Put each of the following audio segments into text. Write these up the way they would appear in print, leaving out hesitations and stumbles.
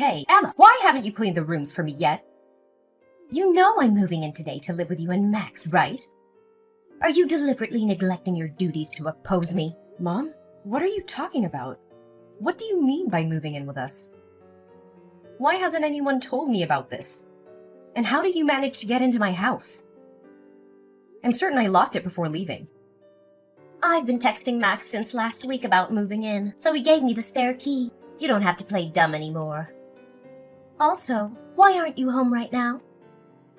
Hey, Emma, why haven't you cleaned the rooms for me yet? You know I'm moving in today to live with you and Max, right? Are you deliberately neglecting your duties to oppose me? Mom, what are you talking about? What do you mean by moving in with us? Why hasn't anyone told me about this? And how did you manage to get into my house? I'm certain I locked it before leaving. I've been texting Max since last week about moving in, so he gave me the spare key. You don't have to play dumb anymore. Also, why aren't you home right now?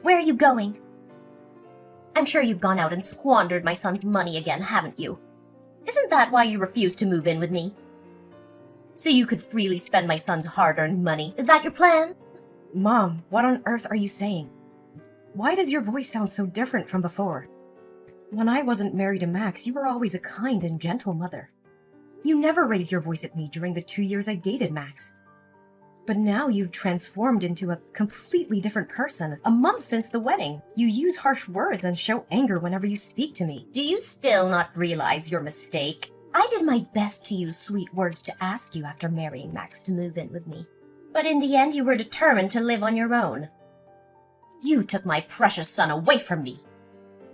Where are you going? I'm sure you've gone out and squandered my son's money again, haven't you? Isn't that why you refused to move in with me? So you could freely spend my son's hard-earned money. Is that your plan? Mom, what on earth are you saying? Why does your voice sound so different from before? When I wasn't married to Max, you were always a kind and gentle mother. You never raised your voice at me during the 2 years I dated Max. But now you've transformed into a completely different person. A month since the wedding, you use harsh words and show anger whenever you speak to me. Do you still not realize your mistake? I did my best to use sweet words to ask you after marrying Max to move in with me. But in the end, you were determined to live on your own. You took my precious son away from me.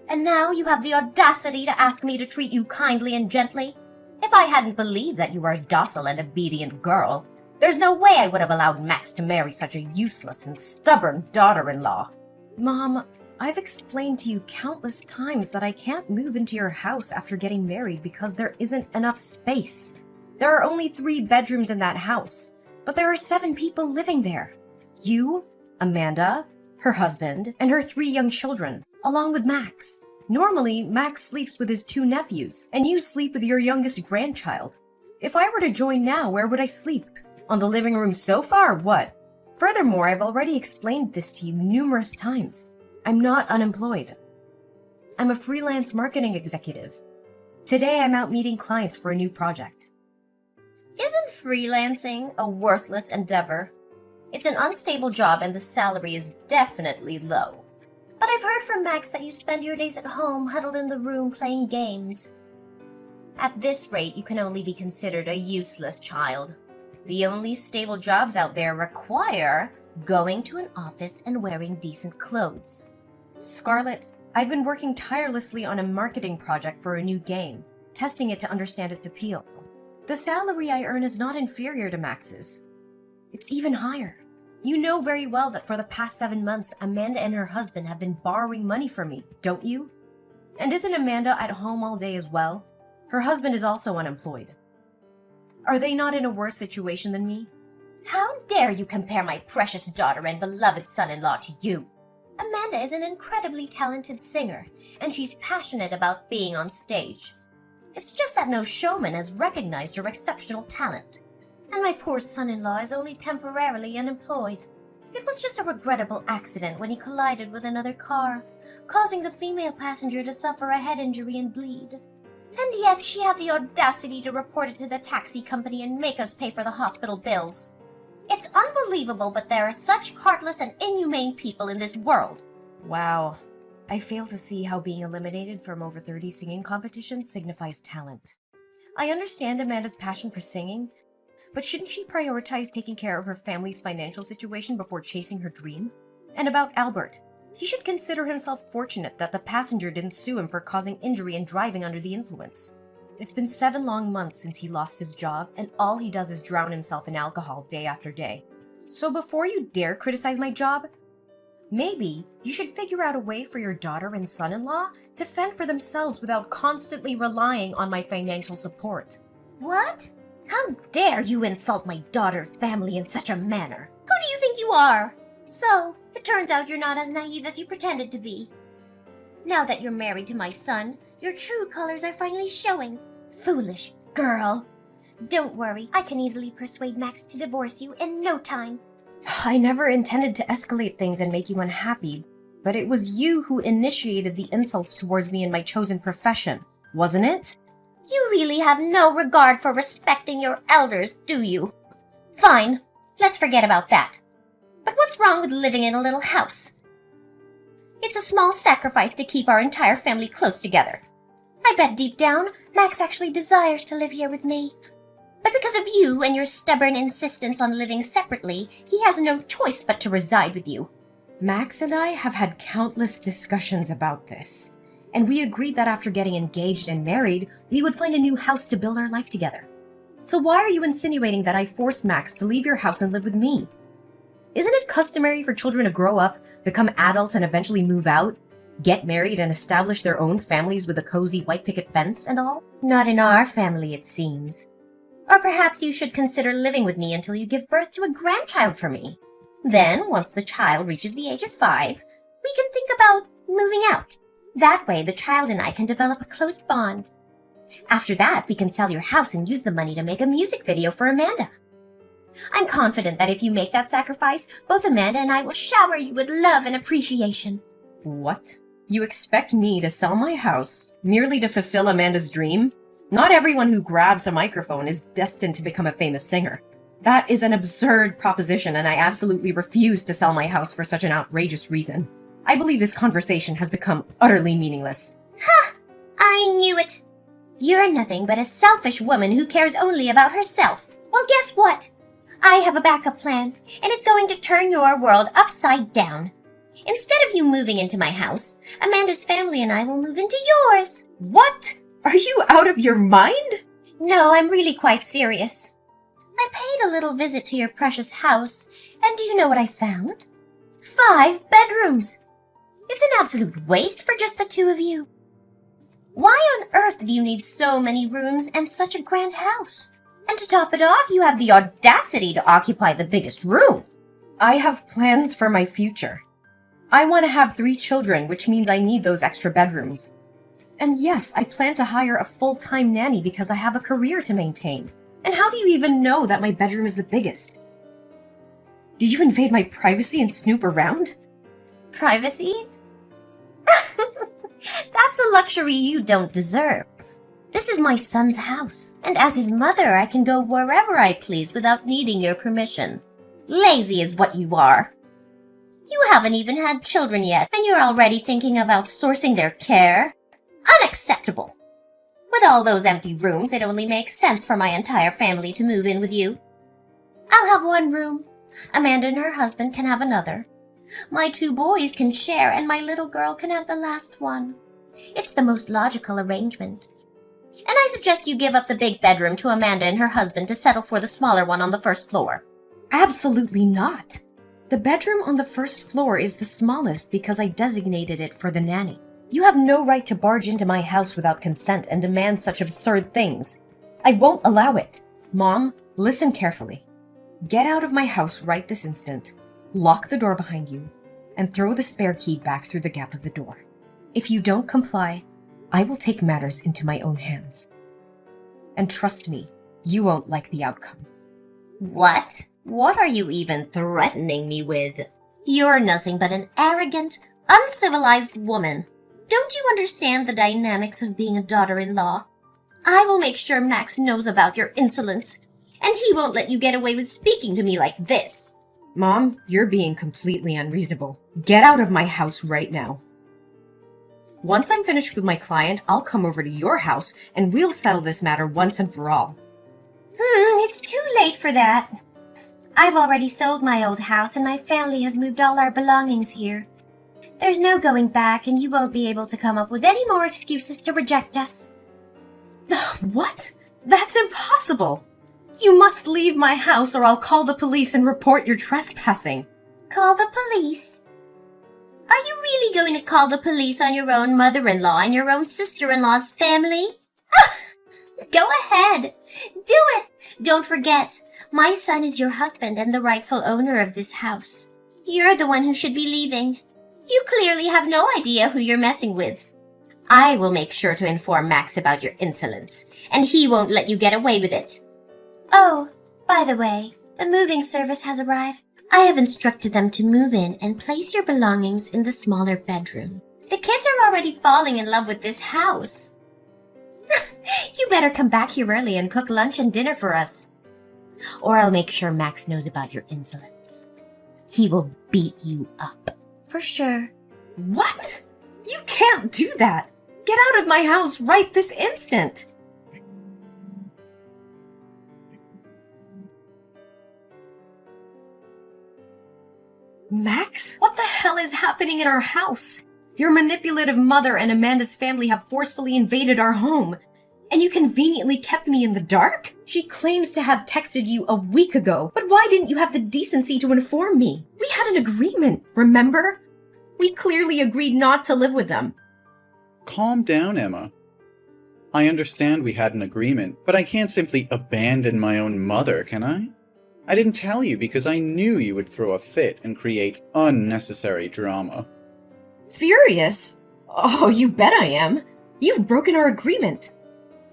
And now you have the audacity to ask me to treat you kindly and gently? If I hadn't believed that you were a docile and obedient girl, there's no way I would have allowed Max to marry such a useless and stubborn daughter-in-law. Mom, I've explained to you countless times that I can't move into your house after getting married because there isn't enough space. There are only 3 bedrooms in that house, but there are 7 people living there. You, Amanda, her husband, and her 3 young children, along with Max. Normally, Max sleeps with his 2 nephews, and you sleep with your youngest grandchild. If I were to join now, where would I sleep? On the living room sofa or what? Furthermore, I've already explained this to you numerous times. I'm not unemployed. I'm a freelance marketing executive. Today I'm out meeting clients for a new project. Isn't freelancing a worthless endeavor? It's an unstable job and the salary is definitely low. But I've heard from Max that you spend your days at home huddled in the room playing games. At this rate, you can only be considered a useless child. The only stable jobs out there require going to an office and wearing decent clothes. Scarlett, I've been working tirelessly on a marketing project for a new game, testing it to understand its appeal. The salary I earn is not inferior to Max's. It's even higher. You know very well that for the past 7 months, Amanda and her husband have been borrowing money from me, don't you? And isn't Amanda at home all day as well? Her husband is also unemployed. Are they not in a worse situation than me? How dare you compare my precious daughter and beloved son-in-law to you? Amanda is an incredibly talented singer, and she's passionate about being on stage. It's just that no showman has recognized her exceptional talent. And my poor son-in-law is only temporarily unemployed. It was just a regrettable accident when he collided with another car, causing the female passenger to suffer a head injury and bleed. And yet she had the audacity to report it to the taxi company and make us pay for the hospital bills. It's unbelievable, but there are such heartless and inhumane people in this world. Wow. I fail to see how being eliminated from over 30 singing competitions signifies talent. I understand Amanda's passion for singing, but shouldn't she prioritize taking care of her family's financial situation before chasing her dream? And about Albert, he should consider himself fortunate that the passenger didn't sue him for causing injury and driving under the influence. It's been 7 long months since he lost his job, and all he does is drown himself in alcohol day after day. So before you dare criticize my job, maybe you should figure out a way for your daughter and son-in-law to fend for themselves without constantly relying on my financial support. What? How dare you insult my daughter's family in such a manner? Who do you think you are? So, it turns out you're not as naive as you pretended to be. Now that you're married to my son, your true colors are finally showing. Foolish girl. Don't worry, I can easily persuade Max to divorce you in no time. I never intended to escalate things and make you unhappy, but it was you who initiated the insults towards me in my chosen profession, wasn't it? You really have no regard for respecting your elders, do you? Fine, let's forget about that. But what's wrong with living in a little house? It's a small sacrifice to keep our entire family close together. I bet deep down, Max actually desires to live here with me. But because of you and your stubborn insistence on living separately, he has no choice but to reside with you. Max and I have had countless discussions about this, and we agreed that after getting engaged and married, we would find a new house to build our life together. So why are you insinuating that I forced Max to leave your house and live with me? Isn't it customary for children to grow up, become adults, and eventually move out, get married, and establish their own families with a cozy white picket fence and all? Not in our family, it seems. Or perhaps you should consider living with me until you give birth to a grandchild for me. Then, once the child reaches the age of 5, we can think about moving out. That way, the child and I can develop a close bond. After that, we can sell your house and use the money to make a music video for Amanda. I'm confident that if you make that sacrifice, both Amanda and I will shower you with love and appreciation. What? You expect me to sell my house merely to fulfill Amanda's dream? Not everyone who grabs a microphone is destined to become a famous singer. That is an absurd proposition, and I absolutely refuse to sell my house for such an outrageous reason. I believe this conversation has become utterly meaningless. Ha! I knew it! You're nothing but a selfish woman who cares only about herself. Well, guess what? I have a backup plan, and it's going to turn your world upside down. Instead of you moving into my house, Amanda's family and I will move into yours. What? Are you out of your mind? No, I'm really quite serious. I paid a little visit to your precious house, and do you know what I found? 5 bedrooms. It's an absolute waste for just the 2 of you. Why on earth do you need so many rooms and such a grand house? And to top it off, you have the audacity to occupy the biggest room. I have plans for my future. I want to have 3 children, which means I need those extra bedrooms. And yes, I plan to hire a full-time nanny because I have a career to maintain. And how do you even know that my bedroom is the biggest? Did you invade my privacy and snoop around? Privacy? That's a luxury you don't deserve. This is my son's house, and as his mother, I can go wherever I please without needing your permission. Lazy is what you are. You haven't even had children yet, and you're already thinking of outsourcing their care? Unacceptable! With all those empty rooms, it only makes sense for my entire family to move in with you. I'll have 1 room. Amanda and her husband can have another. My 2 boys can share, and my little girl can have the last one. It's the most logical arrangement. And I suggest you give up the big bedroom to Amanda and her husband to settle for the smaller one on the 1st floor. Absolutely not. The bedroom on the 1st floor is the smallest because I designated it for the nanny. You have no right to barge into my house without consent and demand such absurd things. I won't allow it. Mom, listen carefully. Get out of my house right this instant, lock the door behind you, and throw the spare key back through the gap of the door. If you don't comply, I will take matters into my own hands. And trust me, you won't like the outcome. What? What are you even threatening me with? You're nothing but an arrogant, uncivilized woman. Don't you understand the dynamics of being a daughter-in-law? I will make sure Max knows about your insolence, and he won't let you get away with speaking to me like this. Mom, you're being completely unreasonable. Get out of my house right now. Once I'm finished with my client, I'll come over to your house and we'll settle this matter once and for all. It's too late for that. I've already sold my old house and my family has moved all our belongings here. There's no going back, and you won't be able to come up with any more excuses to reject us. What? That's impossible! You must leave my house or I'll call the police and report your trespassing. Call the police? Are you really going to call the police on your own mother-in-law and your own sister-in-law's family? Go ahead. Do it. Don't forget, my son is your husband and the rightful owner of this house. You're the one who should be leaving. You clearly have no idea who you're messing with. I will make sure to inform Max about your insolence, and he won't let you get away with it. Oh, by the way, the moving service has arrived. I have instructed them to move in and place your belongings in the smaller bedroom. The kids are already falling in love with this house. You better come back here early and cook lunch and dinner for us. Or I'll make sure Max knows about your insolence. He will beat you up. For sure. What? You can't do that. Get out of my house right this instant. Max, what the hell is happening in our house? Your manipulative mother and Amanda's family have forcefully invaded our home, and you conveniently kept me in the dark? She claims to have texted you a week ago, but why didn't you have the decency to inform me? We had an agreement, remember? We clearly agreed not to live with them. Calm down, Emma. I understand we had an agreement, but I can't simply abandon my own mother, can I? I didn't tell you because I knew you would throw a fit and create unnecessary drama. Furious? Oh, you bet I am. You've broken our agreement.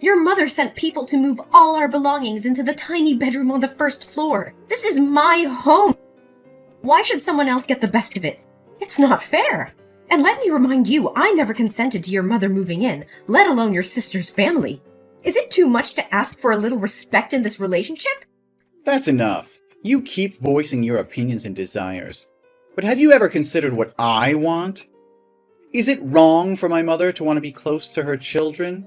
Your mother sent people to move all our belongings into the tiny bedroom on the first floor. This is my home. Why should someone else get the best of it? It's not fair. And let me remind you, I never consented to your mother moving in, let alone your sister's family. Is it too much to ask for a little respect in this relationship? That's enough. You keep voicing your opinions and desires. But have you ever considered what I want? Is it wrong for my mother to want to be close to her children?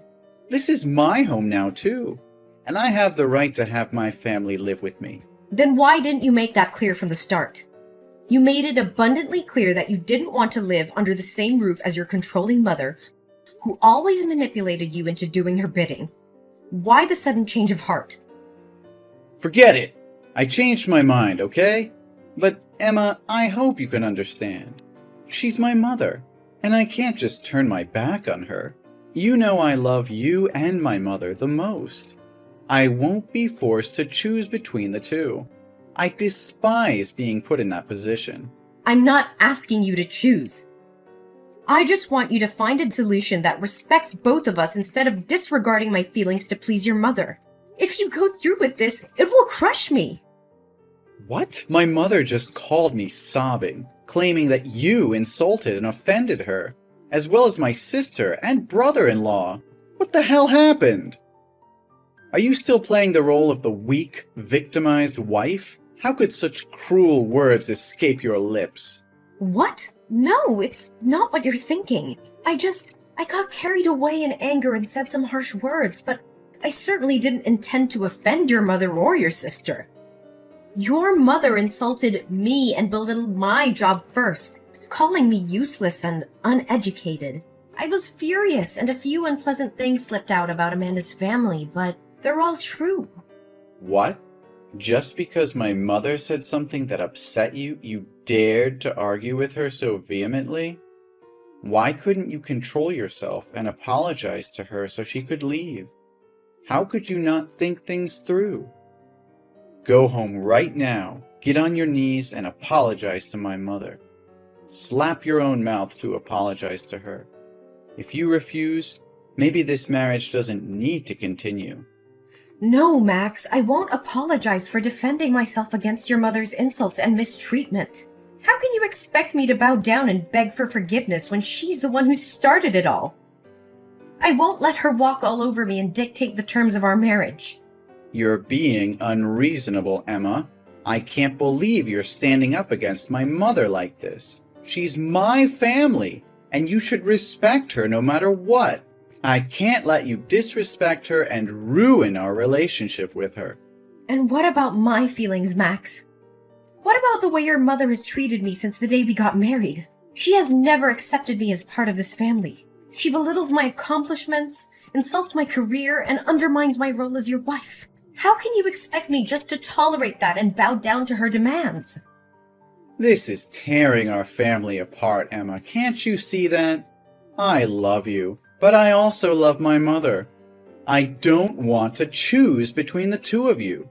This is my home now, too. And I have the right to have my family live with me. Then why didn't you make that clear from the start? You made it abundantly clear that you didn't want to live under the same roof as your controlling mother, who always manipulated you into doing her bidding. Why the sudden change of heart? Forget it. I changed my mind, okay? But, Emma, I hope you can understand. She's my mother, and I can't just turn my back on her. You know I love you and my mother the most. I won't be forced to choose between the two. I despise being put in that position. I'm not asking you to choose. I just want you to find a solution that respects both of us instead of disregarding my feelings to please your mother. If you go through with this, it will crush me. What? My mother just called me sobbing, claiming that you insulted and offended her, as well as my sister and brother-in-law. What the hell happened? Are you still playing the role of the weak, victimized wife? How could such cruel words escape your lips? What? No, it's not what you're thinking. I got carried away in anger and said some harsh words, but I certainly didn't intend to offend your mother or your sister. Your mother insulted me and belittled my job first, calling me useless and uneducated. I was furious, and a few unpleasant things slipped out about Amanda's family, but they're all true. What? Just because my mother said something that upset you, you dared to argue with her so vehemently? Why couldn't you control yourself and apologize to her so she could leave? How could you not think things through? Go home right now, get on your knees and apologize to my mother. Slap your own mouth to apologize to her. If you refuse, maybe this marriage doesn't need to continue. No, Max, I won't apologize for defending myself against your mother's insults and mistreatment. How can you expect me to bow down and beg for forgiveness when she's the one who started it all? I won't let her walk all over me and dictate the terms of our marriage. You're being unreasonable, Emma. I can't believe you're standing up against my mother like this. She's my family, and you should respect her no matter what. I can't let you disrespect her and ruin our relationship with her. And what about my feelings, Max? What about the way your mother has treated me since the day we got married? She has never accepted me as part of this family. She belittles my accomplishments, insults my career, and undermines my role as your wife. How can you expect me just to tolerate that and bow down to her demands? This is tearing our family apart, Emma. Can't you see that? I love you, but I also love my mother. I don't want to choose between the two of you.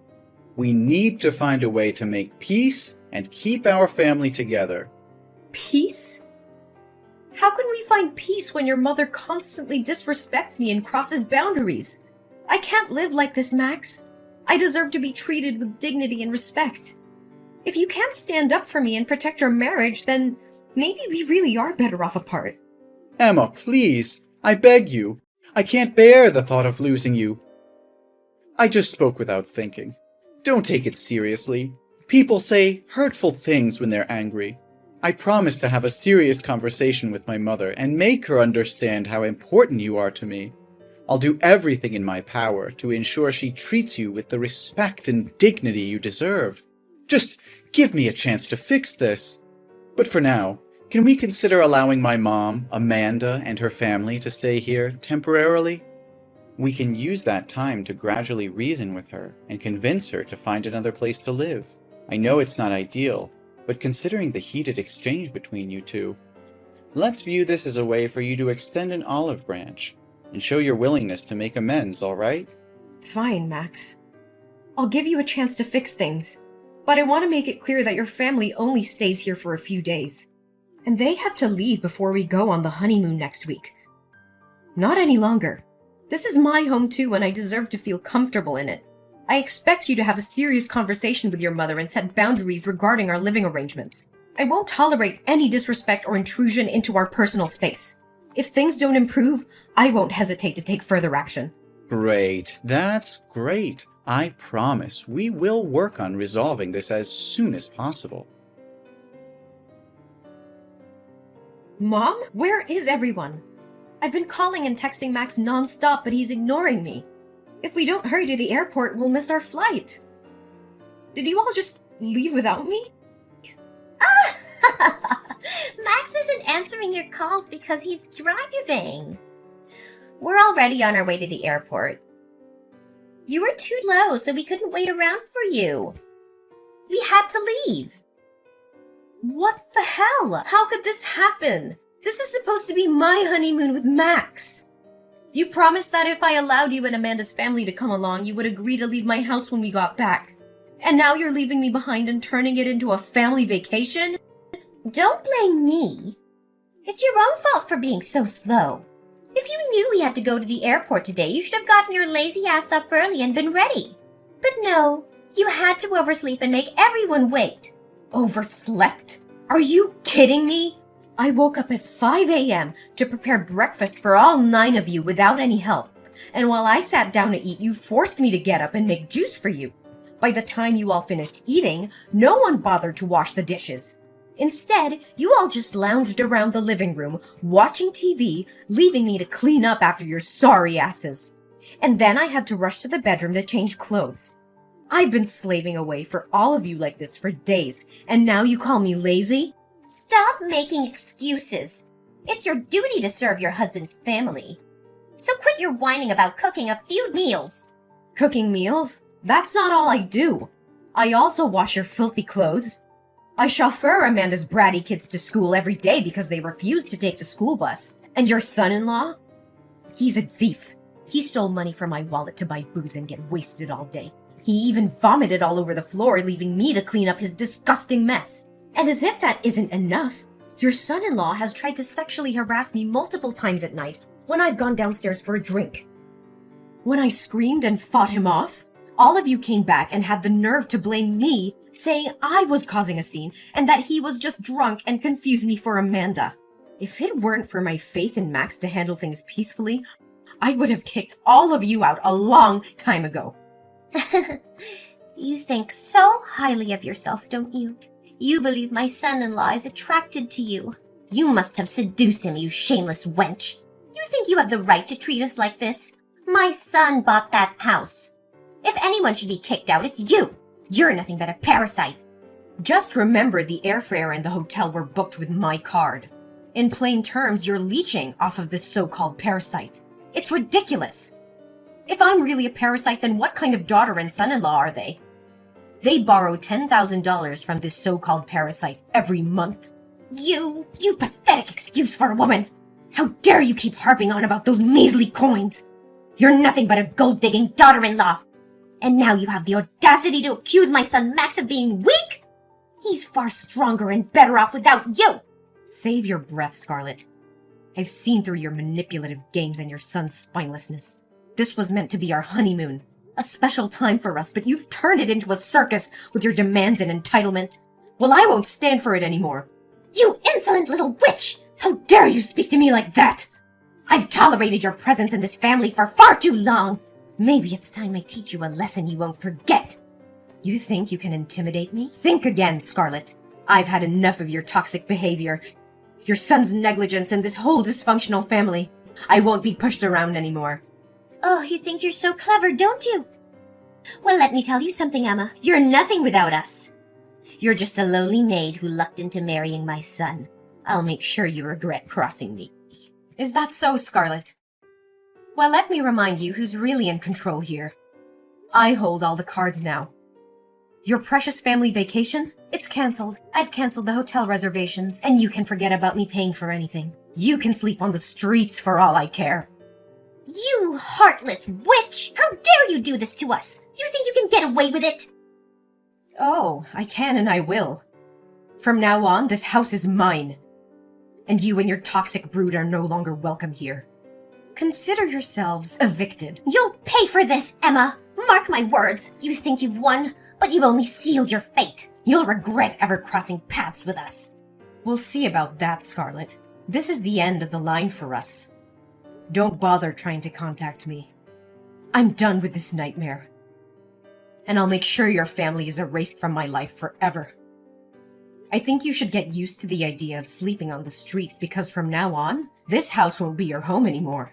We need to find a way to make peace and keep our family together. Peace? How can we find peace when your mother constantly disrespects me and crosses boundaries? I can't live like this, Max. I deserve to be treated with dignity and respect. If you can't stand up for me and protect our marriage, then maybe we really are better off apart. Emma, please, I beg you. I can't bear the thought of losing you. I just spoke without thinking. Don't take it seriously. People say hurtful things when they're angry. I promise to have a serious conversation with my mother and make her understand how important you are to me. I'll do everything in my power to ensure she treats you with the respect and dignity you deserve. Just give me a chance to fix this. But for now, can we consider allowing my mom, Amanda, and her family to stay here temporarily? We can use that time to gradually reason with her and convince her to find another place to live. I know it's not ideal, but considering the heated exchange between you two, let's view this as a way for you to extend an olive branch and show your willingness to make amends, all right? Fine, Max. I'll give you a chance to fix things, but I want to make it clear that your family only stays here for a few days, and they have to leave before we go on the honeymoon next week. Not any longer. This is my home too, and I deserve to feel comfortable in it. I expect you to have a serious conversation with your mother and set boundaries regarding our living arrangements. I won't tolerate any disrespect or intrusion into our personal space. If things don't improve, I won't hesitate to take further action. Great. That's great. I promise we will work on resolving this as soon as possible. Mom, where is everyone? I've been calling and texting Max non-stop, but he's ignoring me. If we don't hurry to the airport, we'll miss our flight. Did you all just leave without me? Max isn't answering your calls because he's driving. We're already on our way to the airport. You were too low, so we couldn't wait around for you. We had to leave. What the hell? How could this happen? This is supposed to be my honeymoon with Max. You promised that if I allowed you and Amanda's family to come along, you would agree to leave my house when we got back. And now you're leaving me behind and turning it into a family vacation? Don't blame me. It's your own fault for being so slow. If you knew we had to go to the airport today, you should have gotten your lazy ass up early and been ready. But no, you had to oversleep and make everyone wait. Overslept? Are you kidding me? I woke up at 5 a.m. to prepare breakfast for all 9 of you without any help. And while I sat down to eat, you forced me to get up and make juice for you. By the time you all finished eating, no one bothered to wash the dishes. Instead, you all just lounged around the living room, watching TV, leaving me to clean up after your sorry asses. And then I had to rush to the bedroom to change clothes. I've been slaving away for all of you like this for days, and now you call me lazy? Stop making excuses. It's your duty to serve your husband's family. So quit your whining about cooking a few meals. Cooking meals? That's not all I do. I also wash your filthy clothes. I chauffeur Amanda's bratty kids to school every day because they refuse to take the school bus. And your son-in-law? He's a thief. He stole money from my wallet to buy booze and get wasted all day. He even vomited all over the floor, leaving me to clean up his disgusting mess. And as if that isn't enough, your son-in-law has tried to sexually harass me multiple times at night when I've gone downstairs for a drink. When I screamed and fought him off, all of you came back and had the nerve to blame me, saying I was causing a scene and that he was just drunk and confused me for Amanda. If it weren't for my faith in Max to handle things peacefully, I would have kicked all of you out a long time ago. You think so highly of yourself, don't you? You believe my son-in-law is attracted to you. You must have seduced him, you shameless wench. You think you have the right to treat us like this? My son bought that house. If anyone should be kicked out, it's you. You're nothing but a parasite. Just remember the airfare and the hotel were booked with my card. In plain terms, you're leeching off of this so-called parasite. It's ridiculous. If I'm really a parasite, then what kind of daughter and son-in-law are they? They borrow $10,000 from this so-called parasite every month. You pathetic excuse for a woman. How dare you keep harping on about those measly coins? You're nothing but a gold-digging daughter-in-law. And now you have the audacity to accuse my son Max of being weak? He's far stronger and better off without you. Save your breath, Scarlett. I've seen through your manipulative games and your son's spinelessness. This was meant to be our honeymoon. A special time for us, but you've turned it into a circus with your demands and entitlement. Well, I won't stand for it anymore. You insolent little witch! How dare you speak to me like that? I've tolerated your presence in this family for far too long. Maybe it's time I teach you a lesson you won't forget. You think you can intimidate me? Think again, Scarlett. I've had enough of your toxic behavior, your son's negligence, and this whole dysfunctional family. I won't be pushed around anymore. Oh, you think you're so clever, don't you? Well, let me tell you something, Emma. You're nothing without us. You're just a lowly maid who lucked into marrying my son. I'll make sure you regret crossing me. Is that so, Scarlet? Well, let me remind you who's really in control here. I hold all the cards now. Your precious family vacation? It's cancelled. I've cancelled the hotel reservations, and you can forget about me paying for anything. You can sleep on the streets for all I care. You heartless witch! How dare you do this to us? You think you can get away with it? Oh, I can and I will. From now on, this house is mine. And you and your toxic brood are no longer welcome here. Consider yourselves evicted. You'll pay for this, Emma! Mark my words! You think you've won, but you've only sealed your fate. You'll regret ever crossing paths with us. We'll see about that, Scarlet. This is the end of the line for us. Don't bother trying to contact me. I'm done with this nightmare. And I'll make sure your family is erased from my life forever. I think you should get used to the idea of sleeping on the streets because from now on, this house won't be your home anymore.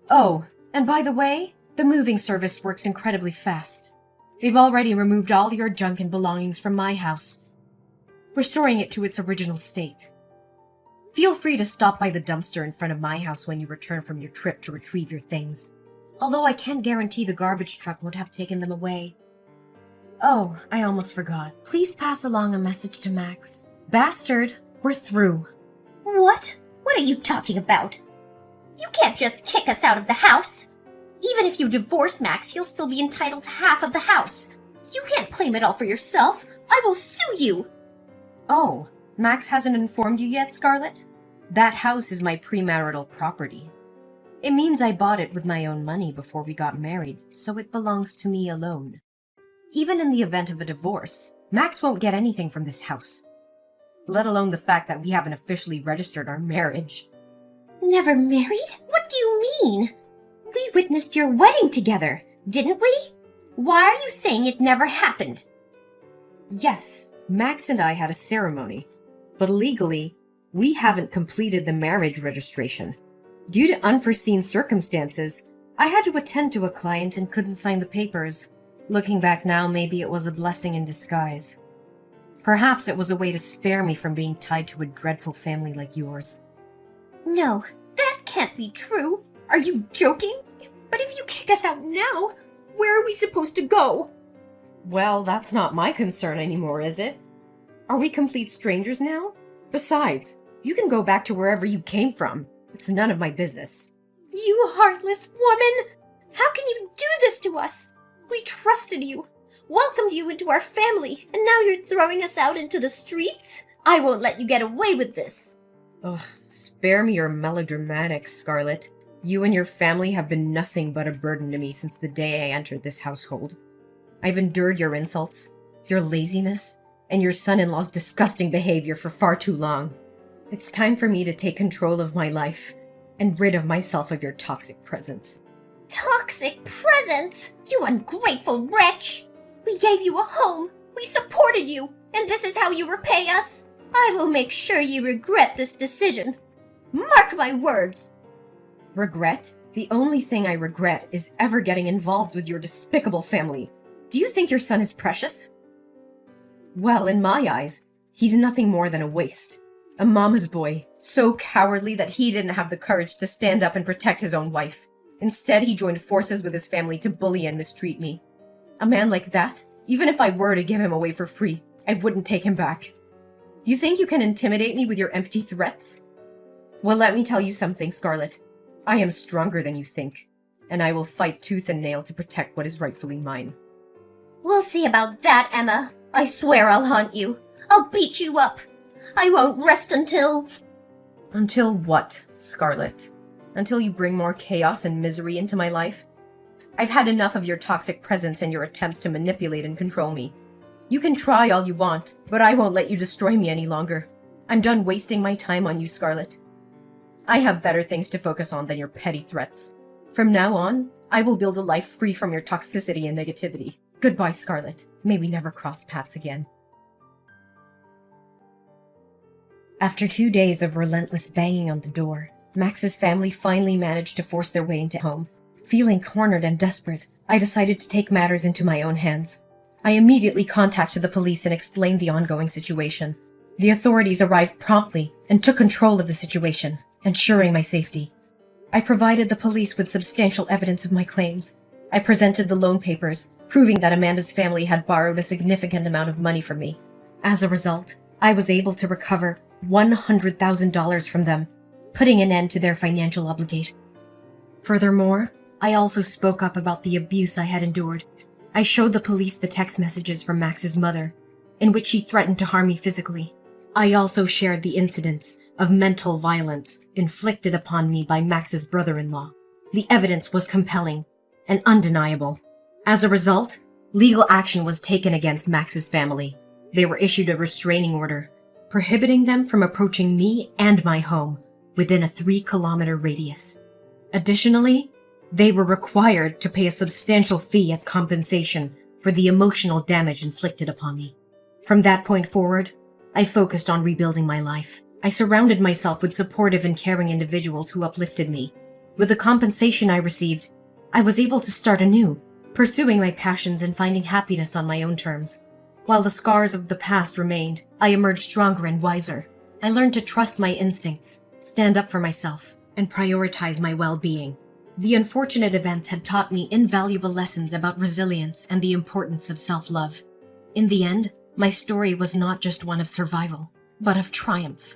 Oh, and by the way, the moving service works incredibly fast. They've already removed all your junk and belongings from my house, restoring it to its original state. Feel free to stop by the dumpster in front of my house when you return from your trip to retrieve your things. Although I can't guarantee the garbage truck won't have taken them away. Oh, I almost forgot. Please pass along a message to Max. Bastard, we're through. What? What are you talking about? You can't just kick us out of the house. Even if you divorce Max, you'll still be entitled to half of the house. You can't claim it all for yourself. I will sue you. Oh, Max hasn't informed you yet, Scarlet? That house is my premarital property. It means I bought it with my own money before we got married, so it belongs to me alone. Even in the event of a divorce, Max won't get anything from this house. Let alone the fact that we haven't officially registered our marriage. Never married? What do you mean? We witnessed your wedding together, didn't we? Why are you saying it never happened? Yes, Max and I had a ceremony, but legally, we haven't completed the marriage registration. Due to unforeseen circumstances, I had to attend to a client and couldn't sign the papers. Looking back now, maybe it was a blessing in disguise. Perhaps it was a way to spare me from being tied to a dreadful family like yours. No, that can't be true. Are you joking? But if you kick us out now, where are we supposed to go? Well, that's not my concern anymore, is it? Are we complete strangers now? Besides, you can go back to wherever you came from. It's none of my business. You heartless woman! How can you do this to us? We trusted you, welcomed you into our family, and now you're throwing us out into the streets? I won't let you get away with this. Ugh, spare me your melodramatics, Scarlet. You and your family have been nothing but a burden to me since the day I entered this household. I've endured your insults, your laziness, and your son-in-law's disgusting behavior for far too long. It's time for me to take control of my life and rid of myself of your toxic presence. Toxic present? You ungrateful wretch! We gave you a home, we supported you, and this is how you repay us? I will make sure you regret this decision. Mark my words. Regret? The only thing I regret is ever getting involved with your despicable family. Do you think your son is precious? Well, in my eyes, he's nothing more than a waste. A mama's boy, so cowardly that he didn't have the courage to stand up and protect his own wife. Instead, he joined forces with his family to bully and mistreat me. A man like that, even if I were to give him away for free, I wouldn't take him back. You think you can intimidate me with your empty threats? Well, let me tell you something, Scarlet. I am stronger than you think, and I will fight tooth and nail to protect what is rightfully mine. We'll see about that, Emma. I swear I'll haunt you. I'll beat you up. I won't rest until... Until what, Scarlet? Until you bring more chaos and misery into my life? I've had enough of your toxic presence and your attempts to manipulate and control me. You can try all you want, but I won't let you destroy me any longer. I'm done wasting my time on you, Scarlet. I have better things to focus on than your petty threats. From now on, I will build a life free from your toxicity and negativity. Goodbye, Scarlet. May we never cross paths again. After 2 days of relentless banging on the door, Max's family finally managed to force their way into home. Feeling cornered and desperate, I decided to take matters into my own hands. I immediately contacted the police and explained the ongoing situation. The authorities arrived promptly and took control of the situation, ensuring my safety. I provided the police with substantial evidence of my claims. I presented the loan papers, proving that Amanda's family had borrowed a significant amount of money from me. As a result, I was able to recover $100,000 from them, putting an end to their financial obligation. Furthermore, I also spoke up about the abuse I had endured. I showed the police the text messages from Max's mother, in which she threatened to harm me physically. I also shared the incidents of mental violence inflicted upon me by Max's brother-in-law. The evidence was compelling and undeniable. As a result, legal action was taken against Max's family. They were issued a restraining order, prohibiting them from approaching me and my home within a 3-kilometer radius. Additionally, they were required to pay a substantial fee as compensation for the emotional damage inflicted upon me. From that point forward, I focused on rebuilding my life. I surrounded myself with supportive and caring individuals who uplifted me. With the compensation I received, I was able to start anew, pursuing my passions and finding happiness on my own terms. While the scars of the past remained, I emerged stronger and wiser. I learned to trust my instincts, stand up for myself, and prioritize my well-being. The unfortunate events had taught me invaluable lessons about resilience and the importance of self-love. In the end, my story was not just one of survival, but of triumph.